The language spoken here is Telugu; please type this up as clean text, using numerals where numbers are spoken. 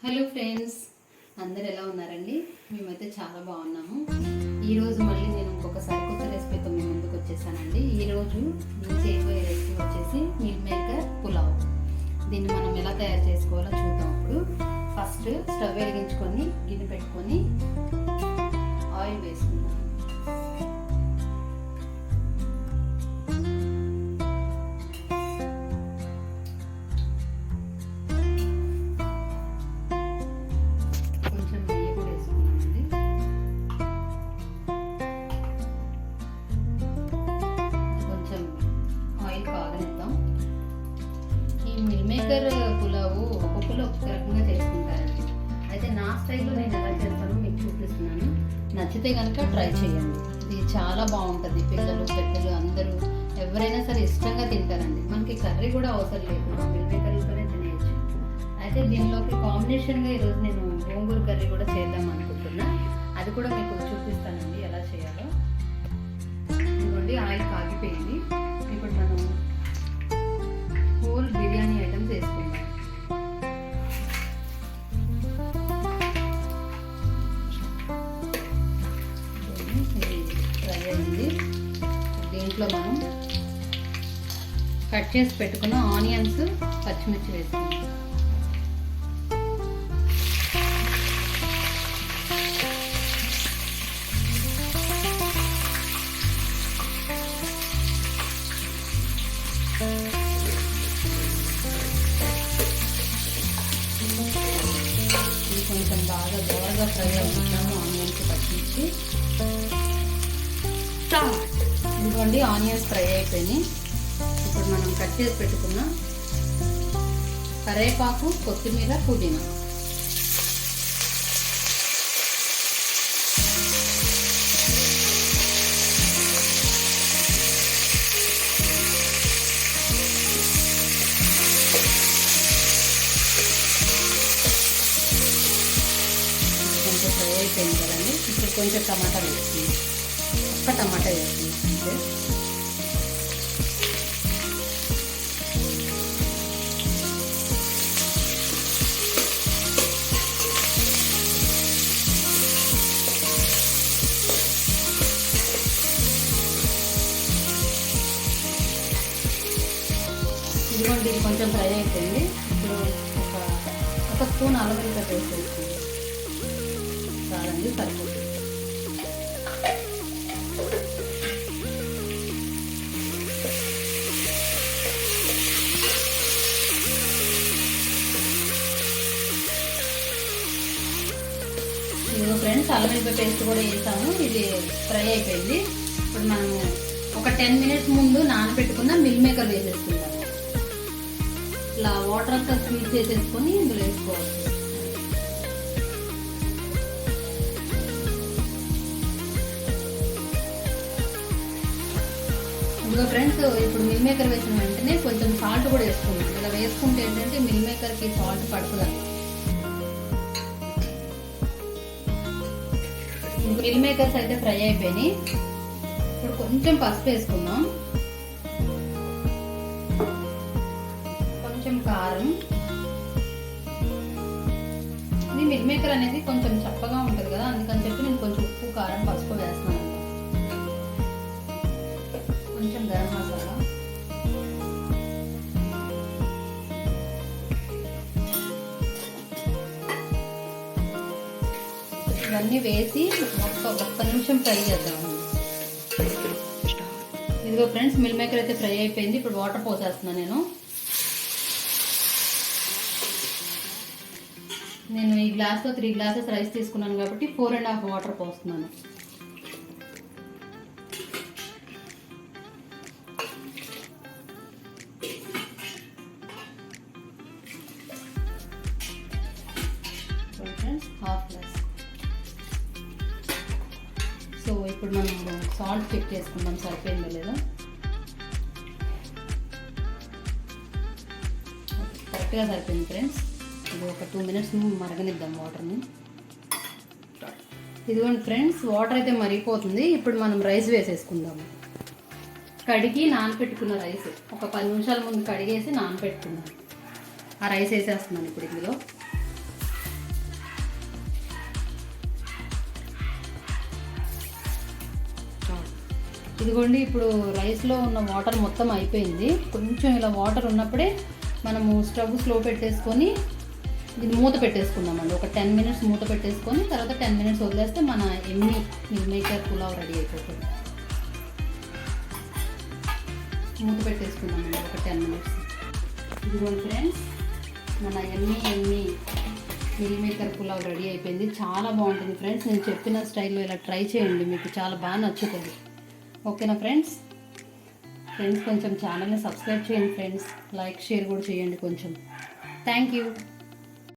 హలో ఫ్రెండ్స్, అందరు ఎలా ఉన్నారండి? మేమైతే చాలా బాగున్నాము. ఈరోజు మళ్ళీ నేను ఇంకొకసారి కొత్త రెసిపీతో మీ ముందుకు వచ్చేసానండి. ఈరోజు నేను చేయబోయే రెసిపీ వచ్చేసి మిల్ మేకర్ పులావ్. దీన్ని మనం ఎలా తయారు చేసుకోవాలో చూద్దాం. ఇప్పుడు ఫస్ట్ స్టవ్ వెలిగించుకొని గిన్నె పెట్టుకొని ఆయిల్ వేసుకుందాం. మిల్ మేకర్ పులావు ఒక్కొక్కరు ఒక్కొక్క రకంగా చేసుకుంటారండి. అయితే నా స్టైల్లో నేను ఎలా చేస్తానో మీకు చూపిస్తున్నాను. నచ్చితే కనుక ట్రై చేయండి. ఇది చాలా బాగుంటుంది. పిల్లలు పెద్దలు అందరూ ఎవరైనా సరే ఇష్టంగా తింటారండి. మనకి కర్రీ కూడా అవసరం లేదు, మిల్ మేకర్లతోనే తినేయచ్చు. అయితే దీనిలోకి కాంబినేషన్గా ఈరోజు నేను గోంగూర కర్రీ కూడా చేద్దాం అనుకుంటున్నా. అది కూడా మీకు చూపిస్తానండి ఎలా చేయాలో. ఇదిగోండి, ఆయిల్ కాగిపోయింది. ఇప్పుడు మనం హోల్ బిర్యానీ ఐటమ్స్ వేసుకుందాం. ఫ్రై అయింది. దీంట్లో మనం కట్ చేసి పెట్టుకున్న ఆనియన్స్, పచ్చిమిర్చి వేసుకుందాం. కొంచెం బాగా దోరగా ఫ్రై అవుతున్నాము. ఆనియన్స్ పచ్చిమిర్చి ఇదిగోండి, ఆనియన్స్ ఫ్రై అయిపోయినాయి. ఇప్పుడు మనం కట్ చేసి పెట్టుకున్న కరివేపాకు, కొత్తిమీర, పుదీనా ఫ్రై అయిపోయింది కదండి. ఇప్పుడు కొంచెం టమాటా వేసుకుందాం. ఒక్క టమాటా వేసుకుందాం అంతే. ఇదిగోండి, ఇది కొంచెం ఫ్రై అయిపోయింది. ఇప్పుడు ఒక స్పూన్ అల్లం వెల్లుల్లి పేస్ట్ వేసుకుందాం. చాలండి, సరిపోతుంది. ఇదిగో ఫ్రెండ్స్, అల్లం వెల్లుల్లి పేస్ట్ కూడా వేసాము. ఇది ఫ్రై అయిపోయింది. ఇప్పుడు మనము ఒక 10 మినిట్స్ ముందు నానబెట్టుకున్న మిల్ మేకర్ వేసేసుకుంటాము. ఇట్లా వాటర్ అంతా స్వీట్ చేసేసుకొని ఇందులో వేసుకోవాలి. ఇదిగో ఫ్రెండ్స్, ఇప్పుడు మిల్ మేకర్ వేసిన వెంటనే కొంచెం సాల్ట్ కూడా వేసుకుంటాం. ఇలా వేసుకుంటే ఏంటంటే మిల్ మేకర్కి సాల్ట్ పడుతుందండి. మిల్ మేకర్స్ అయితే ఫ్రై అయిపోయినాయి. ఇప్పుడు కొంచెం పసుపు వేసుకుందాం, కొంచెం కారం. ఇది మిల్ మేకర్ అనేది కొంచెం చప్పగా ఉంటుంది కదా, అందుకని చెప్పి నేను కొంచెం ఉప్పు, కారం, పసుపు వేస్తున్నాను. కొంచెం గరం మసాలా, ఇవన్నీ వేసి ఒక్క నిమిషం ఫ్రై చేద్దాం. ఇదిగో ఫ్రెండ్స్, మిల్ మేకర్ అయితే ఫ్రై అయిపోయింది. ఇప్పుడు వాటర్ పోసేస్తున్నాను. నేను ఈ గ్లాస్లో 3 గ్లాసెస్ రైస్ తీసుకున్నాను కాబట్టి 4.5 వాటర్ పోస్తున్నాను. Half glass. సో ఇప్పుడు మనం సాల్ట్ చెక్ చేసుకుందాం సరిపోయిందో లేదో. కరెక్ట్గా సరిపోయింది ఫ్రెండ్స్. ఇది ఒక 2 మినిట్స్ మరగనిద్దాం వాటర్ని. ఇదిగోండి ఫ్రెండ్స్, వాటర్ అయితే మరిగిపోతుంది. ఇప్పుడు మనం రైస్ వేసేసుకుందాము. కడిగి నానబెట్టుకున్న రైస్ ఒక 10 నిమిషాల ముందు కడిగేసి నానబెట్టుకున్నాను. ఆ రైస్ వేసేస్తున్నాను ఇప్పుడు ఇందులో. ఇదిగోండి ఇప్పుడు రైస్లో ఉన్న వాటర్ మొత్తం అయిపోయింది. కొంచెం ఇలా వాటర్ ఉన్నప్పుడే మనము స్టవ్ స్లో పెట్టేసుకొని ఇది మూత పెట్టేసుకుందామండి. ఒక 10 మినిట్స్ మూత పెట్టేసుకొని తర్వాత 10 మినిట్స్ వదిలేస్తే మన ఎమ్మి మిల్ మేకర్ పులావ్ రెడీ అయిపోతుంది. మూత పెట్టేసుకుందామండి ఒక 10 మినిట్స్. ఇదిగోండి ఫ్రెండ్స్, మన ఎమ్మి మిల్ మేకర్ పులావ్ రెడీ అయిపోయింది. చాలా బాగుంటుంది ఫ్రెండ్స్. నేను చెప్పిన స్టైల్లో ఇలా ట్రై చేయండి, మీకు చాలా బాగా నచ్చుతుంది. ఓకేనా ఫ్రెండ్స్? కొంచెం ఛానల్ని సబ్స్క్రైబ్ చేయండి ఫ్రెండ్స్. లైక్ షేర్ కూడా చేయండి కొంచెం. Thank you.